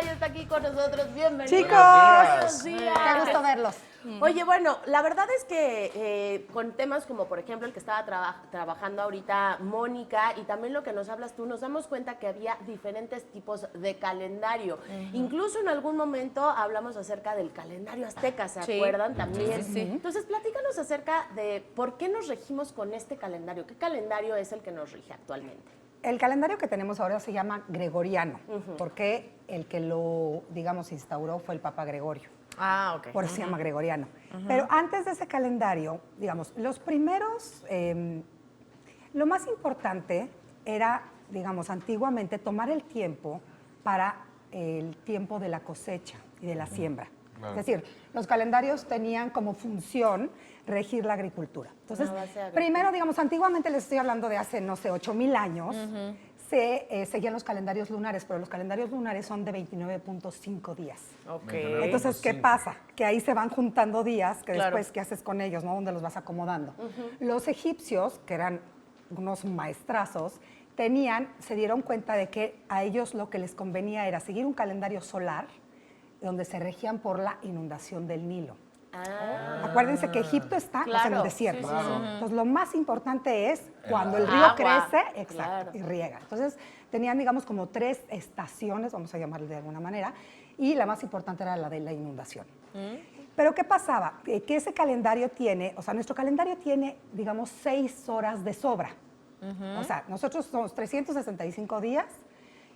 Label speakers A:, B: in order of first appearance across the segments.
A: Rosario está aquí con nosotros. Bienvenidos.
B: Chicos,
A: Buenos días.
B: qué gusto verlos.
A: Oye, bueno, la verdad es que con temas como, por ejemplo, el que estaba trabajando ahorita Mónica y también lo que nos hablas tú, nos damos cuenta que había diferentes tipos de calendario. Incluso en algún momento hablamos acerca del calendario azteca, ¿se acuerdan también?
C: Sí.
A: Entonces, platícanos acerca de por qué nos regimos con este calendario. ¿Qué calendario es el que nos rige actualmente?
B: El calendario que tenemos ahora se llama gregoriano, porque el que lo, digamos, instauró fue el Papa Gregorio.
C: Ah, ok.
B: Por eso se llama gregoriano. Pero antes de ese calendario, digamos, los primeros, lo más importante era, digamos, antiguamente tomar el tiempo para el tiempo de la cosecha y de la siembra. Es decir, los calendarios tenían como función regir la agricultura. Entonces, primero, digamos, antiguamente les estoy hablando de hace, no sé, 8,000 años, se seguían los calendarios lunares, pero los calendarios lunares son de 29.5 días.
C: Ok.
B: Entonces, ¿qué pasa? Que ahí se van juntando días, que
C: Claro.
B: después, ¿qué haces con ellos? ¿No? ¿Dónde los vas acomodando? Los egipcios, que eran unos maestrazos, se dieron cuenta de que a ellos lo que les convenía era seguir un calendario solar, donde se regían por la inundación del Nilo. Acuérdense que Egipto está pues, en el desierto. Entonces, lo más importante es cuando el río
A: agua.
B: crece, exacto,
A: Claro.
B: y riega. Entonces, tenían, digamos, como 3 estaciones, vamos a llamarle de alguna manera, y la más importante era la de la inundación. Pero, ¿qué pasaba? Que ese calendario tiene, o sea, nuestro calendario tiene, digamos, 6 horas de sobra. O sea, nosotros somos 365 días,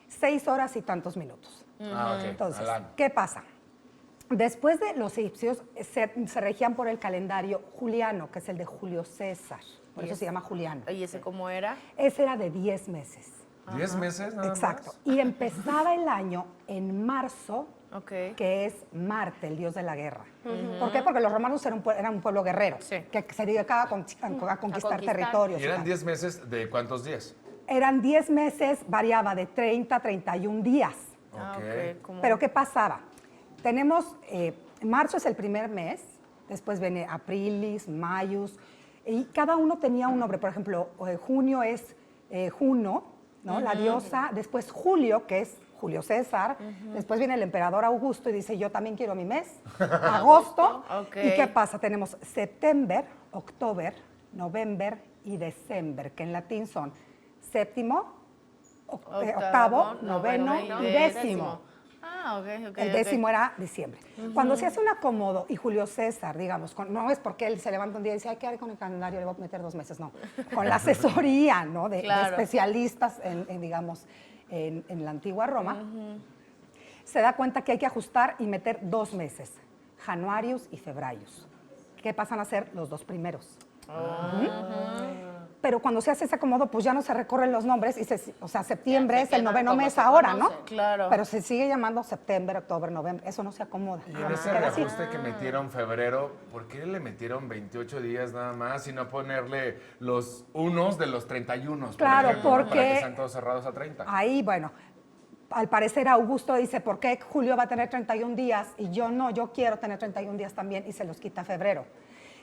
B: 6 horas y tantos minutos.
D: Ok.
B: Entonces,
D: Al año.
B: ¿qué pasa? Después de los egipcios se regían por el calendario juliano, que es el de Julio César. Por eso se llama juliano.
C: ¿Y ese cómo era?
B: Ese era de 10 meses.
D: 10 meses nada
B: Exacto.
D: más.
B: Y empezaba el año en marzo,
C: Ok.
B: que es Marte, el dios de la guerra. ¿Por qué? Porque los romanos eran un pueblo guerrero,
C: Sí.
B: que se dedicaba a conquistar territorios.
D: ¿Y eran 10 meses de cuántos días?
B: Eran 10 meses, variaba de 30 a 31 días.
C: Ah,
D: Ok.
C: ok. ¿Cómo?
B: Pero ¿qué pasaba? Tenemos, marzo es el primer mes, después viene aprilis, mayus, y cada uno tenía un nombre. Por ejemplo, junio es Juno, ¿no? La diosa, después julio, que es Julio César, después viene el emperador Augusto y dice, yo también quiero mi mes, agosto,
C: Ok.
B: ¿y qué pasa? Tenemos septiembre, octubre, noviembre y diciembre, que en latín son séptimo, octavo, noveno y décimo.
C: Ah, ok.
B: El décimo era diciembre. Cuando se hace un acomodo, y Julio César, digamos, no es porque él se levanta un día y dice, ay, ¿qué haré con el calendario? Le voy a meter 2 meses. No, con la asesoría, ¿no? de
C: Claro.
B: especialistas digamos, en la antigua Roma, se da cuenta que hay que ajustar y meter 2 meses, Januarius y Febraius, que pasan a ser los 2 primeros. Pero cuando se hace ese acomodo, pues ya no se recorren los nombres, o sea, septiembre
A: Ya se
B: es el
A: quedan
B: noveno
A: como
B: mes
A: se
B: ahora, ¿no?
A: conocen.
C: Claro.
B: Pero se sigue llamando septiembre, octubre, noviembre, eso no se acomoda.
D: Y en
B: digamos,
D: ese
B: queda así.
D: reajuste que metieron febrero, ¿por qué le metieron 28 días nada más y no ponerle los unos de los 31? Por
B: Claro,
D: ejemplo, ¿no? Para
B: porque-
D: que sean todos cerrados a 30.
B: Ahí, bueno, al parecer Augusto dice, ¿por qué Julio va a tener 31 días? Y yo no, yo quiero tener 31 días también, y se los quita febrero.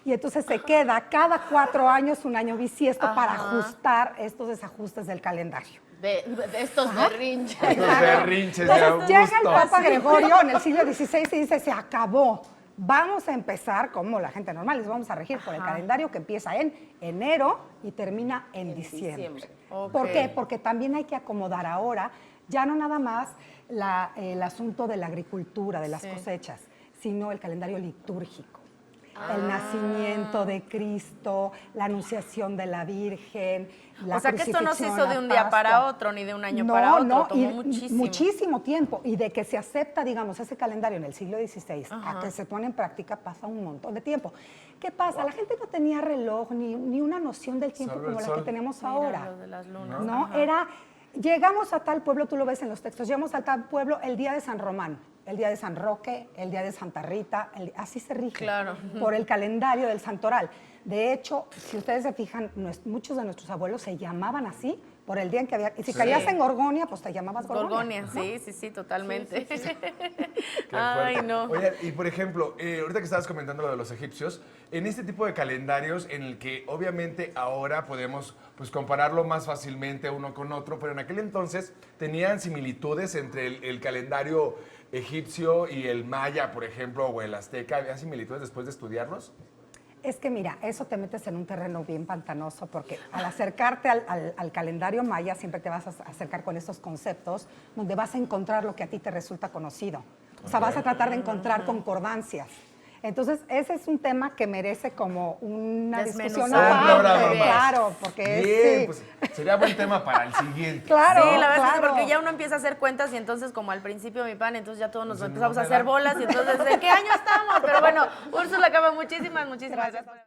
B: Y entonces se queda cada 4 años un año bisiesto para ajustar estos desajustes del calendario.
A: De estos berrinches.
D: Los berrinches de
B: Entonces
D: Augusto.
B: llega el Papa Gregorio en el siglo XVI y dice, se acabó. Vamos a empezar como la gente normal, les vamos a regir por el calendario que empieza en enero y termina en diciembre.
C: Ok.
B: ¿Por qué? Porque también hay que acomodar ahora, ya no nada más el asunto de la agricultura, de las cosechas, sino el calendario litúrgico. El nacimiento de Cristo, la anunciación de la Virgen, la
C: O sea que esto no se
B: crucifixión,
C: hizo de
B: la
C: un día
B: Pascua.
C: para otro, ni de un año para otro,
B: No,
C: tomó
B: y
C: muchísimo.
B: muchísimo tiempo. Y de que se acepta, digamos, ese calendario en el siglo XVI a que se pone en práctica pasa un montón de tiempo. ¿Qué pasa? La gente no tenía reloj ni una noción del tiempo
D: Solo el
B: como la
D: sol.
B: que tenemos
C: Mira,
B: ahora.
C: lo de las lunas.
B: ¿No?
C: Ajá.
B: Era, llegamos a tal pueblo, tú lo ves en los textos, llegamos a tal pueblo el día de San Román, el día de San Roque, el día de Santa Rita, así se rige
C: Claro.
B: por el calendario del santoral. De hecho, si ustedes se fijan, muchos de nuestros abuelos se llamaban así por el día en que había... Y si caías en Gorgonia, pues te llamabas Gorgonia.
C: Gorgonia,
B: ¿no?
C: sí, totalmente.
D: Qué
C: Ay,
D: fuerte.
C: no.
D: Oye, y por ejemplo, ahorita que estabas comentando lo de los egipcios, en este tipo de calendarios en el que obviamente ahora podemos pues compararlo más fácilmente uno con otro, pero en aquel entonces tenían similitudes entre el calendario egipcio y el maya, por ejemplo, o el azteca, ¿había similitudes después de estudiarlos?
B: Es que mira, eso te metes en un terreno bien pantanoso porque al acercarte al calendario maya siempre te vas a acercar con estos conceptos donde vas a encontrar lo que a ti te resulta conocido. O sea, vas a tratar de encontrar concordancias. Entonces, ese es un tema que merece como una discusión
C: Desmenuzarlo.
B: aparte,
C: Bien.
B: claro, porque
D: Bien,
B: sí.
D: pues sería buen tema para el siguiente.
B: Claro,
C: Sí, la verdad es que
B: claro.
C: porque ya uno empieza a hacer cuentas y entonces como al principio mi pan, entonces ya todos nos
D: Entonces,
C: empezamos
D: no
C: a
D: me
C: hacer
D: da.
C: bolas y entonces ¿en qué año estamos? Pero bueno, Úrsula Cava, muchísimas gracias.